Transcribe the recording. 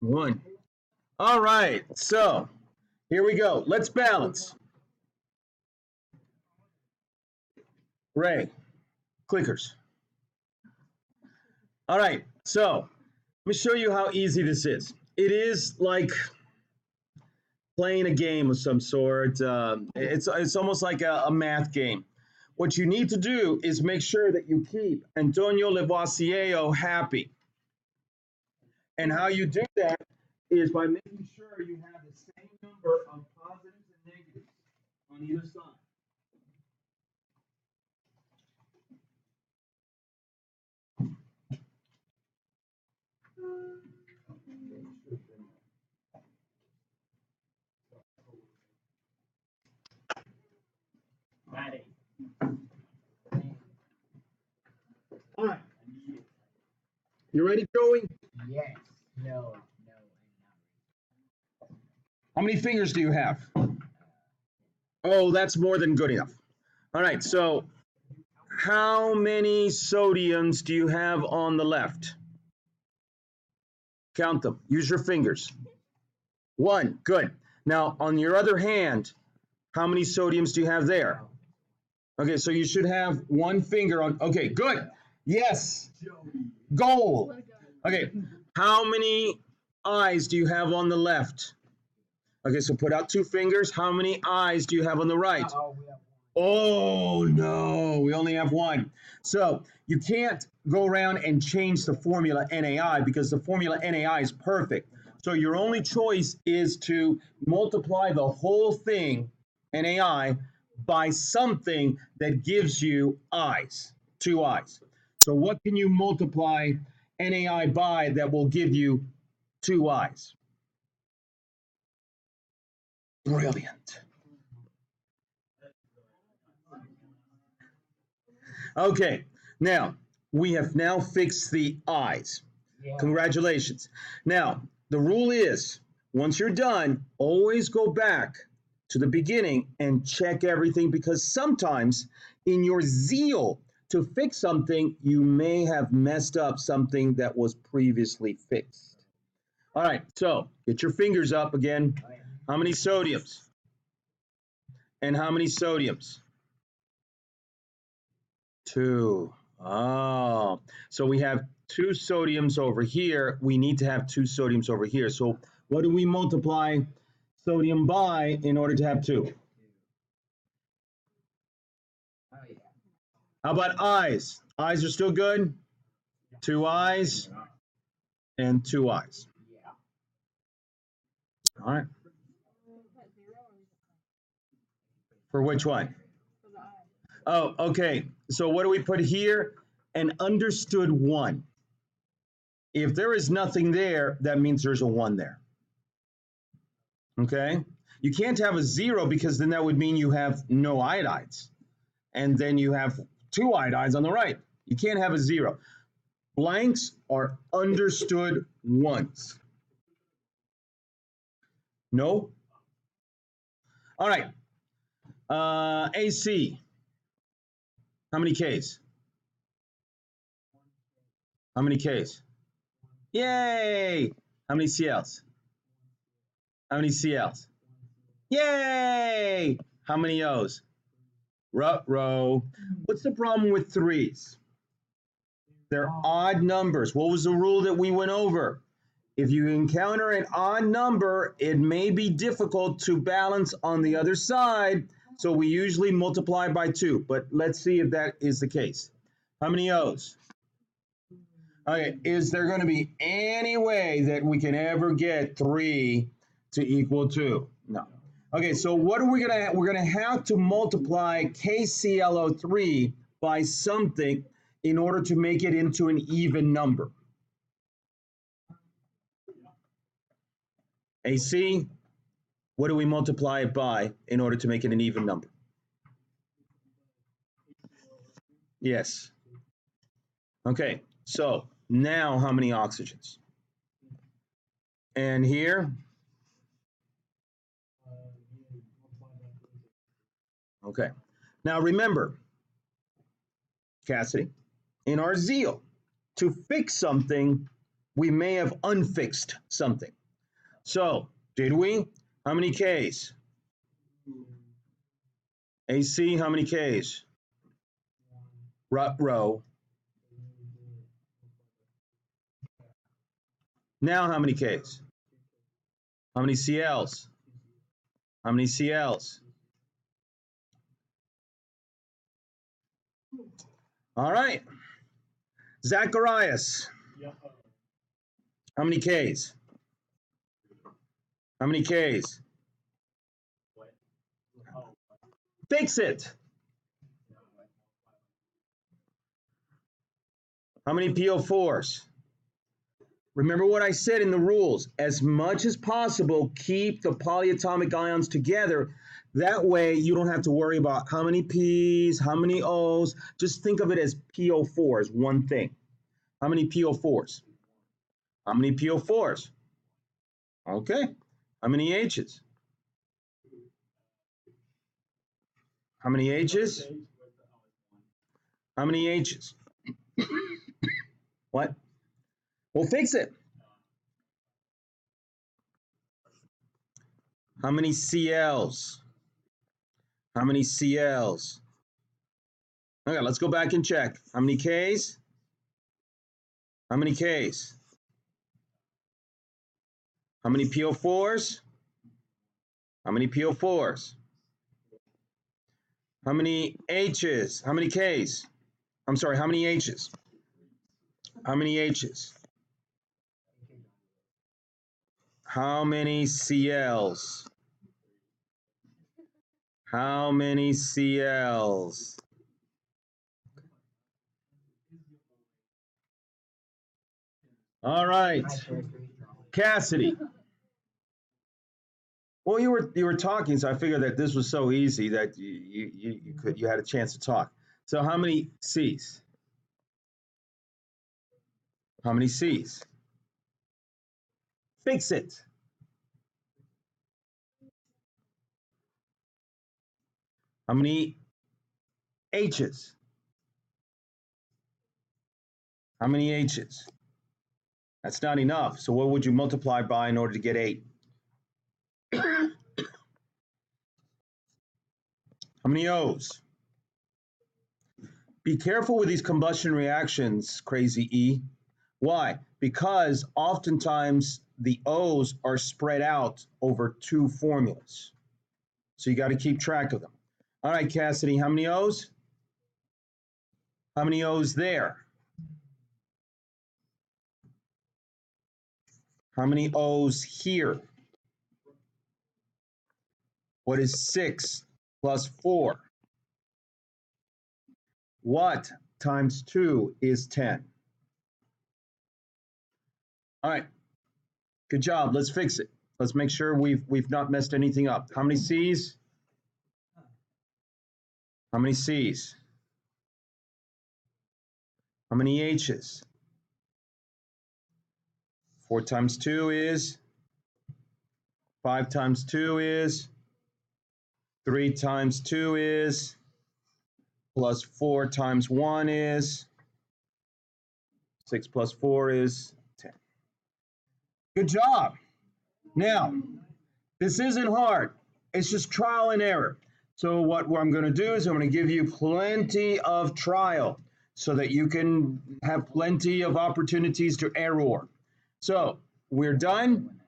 1. All right, so here we go. Let's balance. Ray, clickers. All right, so let me show you how easy this is. It is like playing a game of some sort. It's almost like a math game. What you need to do is make sure that you keep Antonio Lavoisier happy. And how you do that is by making sure you have the same number of positives and negatives on either side. All right. You ready, Joey? Yes. No. How many fingers do you have? Oh, that's more than good enough. All right, so how many sodiums do you have on the left? Count them. Use your fingers. 1. Good. Now, on your other hand, how many sodiums do you have there? Okay, so you should have one finger on. Okay, good. Yes. Goal. Okay, how many eyes do you have on the left? Okay, so put out 2 fingers. How many eyes do you have on the right? Oh, no, we only have 1. So you can't go around and change the formula NaI because the formula NaI is perfect. So your only choice is to multiply the whole thing, NaI, by something that gives you eyes, 2 eyes. So what can you multiply NaI by that will give you 2 eyes? Brilliant. Okay, now we have now fixed the eyes. Yeah. Congratulations. Now, the rule is once you're done, always go back to the beginning and check everything because sometimes in your zeal to fix something, you may have messed up something that was previously fixed. All right, so get your fingers up again. How many sodiums? And how many sodiums? 2. Oh, so we have 2 sodiums over here. We need to have 2 sodiums over here. So what do we multiply sodium by in order to have 2? How about eyes? Eyes are still good? 2 eyes and 2 eyes. All right. For which one? Oh, okay. So what do we put here? An understood 1. If there is nothing there, that means there's a 1 there. Okay? You can't have a 0 because then that would mean you have no iodides. And then you have 2 iodides on the right. You can't have a 0. Blanks are understood 1s. No? All right. AC. How many Ks? How many Ks? Yay! How many CLs? How many CLs? Yay! How many O's? Ruh-roh. What's the problem with 3s? They're odd numbers. What was the rule that we went over? If you encounter an odd number, it may be difficult to balance on the other side, so we usually multiply by 2. But let's see if that is the case. How many O's? Okay, is there going to be any way that we can ever get 3 to equal 2? No. Okay, so what are we going to, we're going to have to multiply KClO3 by something in order to make it into an even number. AC, what do we multiply it by in order to make it an even number? Yes. Okay, so now how many oxygens? And here? Okay. Now remember, Cassidy, in our zeal to fix something, we may have unfixed something. So, did we? How many Ks? AC, how many Ks? Row. Now how many Ks? How many CLs? How many CLs? All right. Zacharias. How many Ks? How many Ks? Fix it. How many PO4s? Remember what I said in the rules. As much as possible, keep the polyatomic ions together. That way, you don't have to worry about how many P's, how many O's. Just think of it as PO4 as one thing. How many PO4s? How many PO4s? Okay. How many H's? How many H's? How many H's? What? We'll fix it. How many CLs? How many CLs? Okay, let's go back and check. How many Ks? How many Ks? How many PO4s? How many PO4s? How many H's? How many Ks? I'm sorry, how many H's? How many H's? How many CLs? How many CLs? All right, Cassidy. Well, you were talking, so I figured that this was so easy that you had a chance to talk. So how many C's? How many C's? Fix it. How many H's? How many H's? That's not enough. So what would you multiply by in order to get 8? How many O's? Be careful with these combustion reactions, Crazy E. Why? Because oftentimes the O's are spread out over 2 formulas. So you got to keep track of them. All right, Cassidy, how many O's? How many O's there? How many O's here? What is 6 plus 4? What times 2 is 10? All right, good job. Let's fix it. Let's make sure we've not messed anything up. How many C's? How many C's? How many H's? 4 times 2 is? 5 times 2 is? 3 times 2 is? Plus 4 times 1 is? 6 plus 4 is 10. Good job. Now, this isn't hard. It's just trial and error. So what I'm going to do is I'm going to give you plenty of trial so that you can have plenty of opportunities to error. So we're done.